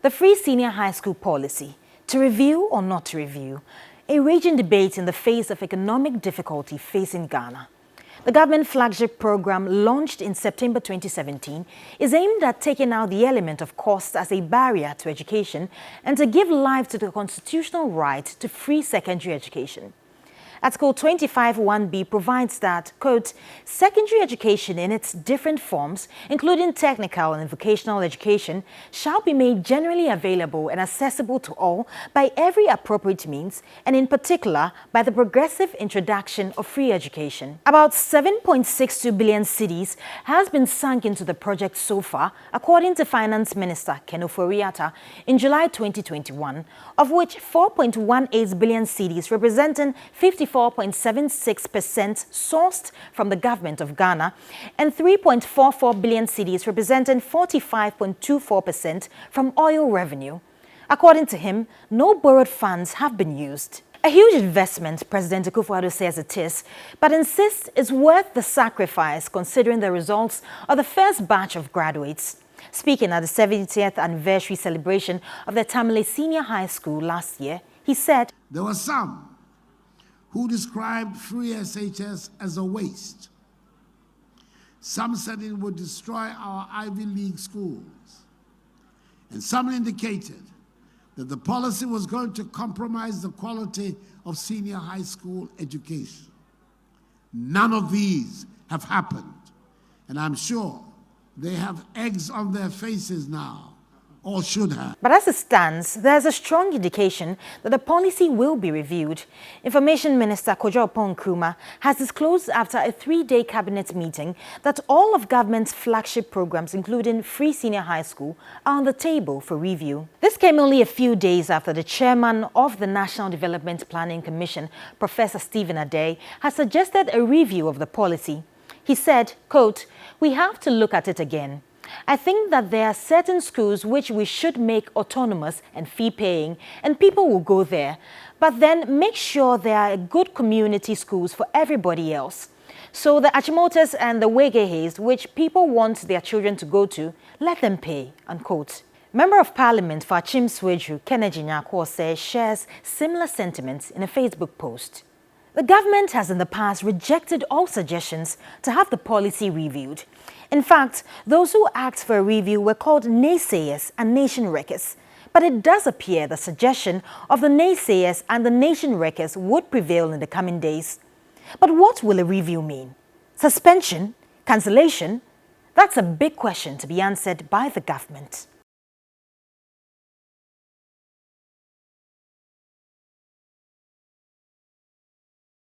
The free senior high school policy, to review or not to review, a raging debate in the face of economic difficulty facing Ghana. The government flagship program launched in September 2017 is aimed at taking out the element of cost as a barrier to education and to give life to the constitutional right to free secondary education. Article 25(1)(b) provides that, quote, secondary education in its different forms, including technical and vocational education, shall be made generally available and accessible to all by every appropriate means, and in particular by the progressive introduction of free education. About 7.62 billion cedis has been sunk into the project so far, according to Finance Minister Ken Ofori-Atta in July 2021, of which 4.18 billion cedis, representing 54.76% sourced from the government of Ghana, and 3.44 billion cedis, representing 45.24% from oil revenue. According to him, no borrowed funds have been used. A huge investment, President Akufo-Addo says it is, but insists it's worth the sacrifice considering the results of the first batch of graduates. Speaking at the 70th anniversary celebration of the Tamale Senior High School last year, he said, "There were some who described free SHS as a waste. Some said it would destroy our Ivy League schools. And some indicated that the policy was going to compromise the quality of senior high school education. None of these have happened, and I'm sure they have eggs on their faces now, or should have." But as it stands, there's a strong indication that the policy will be reviewed. Information Minister Kojo Nkrumah has disclosed after a 3-day cabinet meeting that all of government's flagship programs, including free senior high school, are on the table for review. This came only a few days after the chairman of the National Development Planning Commission, Professor Stephen Adey, has suggested a review of the policy. He said, quote, "We have to look at it again. I think that there are certain schools which we should make autonomous and fee-paying, and people will go there. But then make sure there are good community schools for everybody else. So the Achimotas and the Wegehes, which people want their children to go to, let them pay," unquote. Member of Parliament for Achim Swedru, Kennedy Nyako, says shares similar sentiments in a Facebook post. The government has in the past rejected all suggestions to have the policy reviewed. In fact, those who asked for a review were called naysayers and nation wreckers. But it does appear the suggestion of the naysayers and the nation wreckers would prevail in the coming days. But what will a review mean? Suspension? Cancellation? That's a big question to be answered by the government.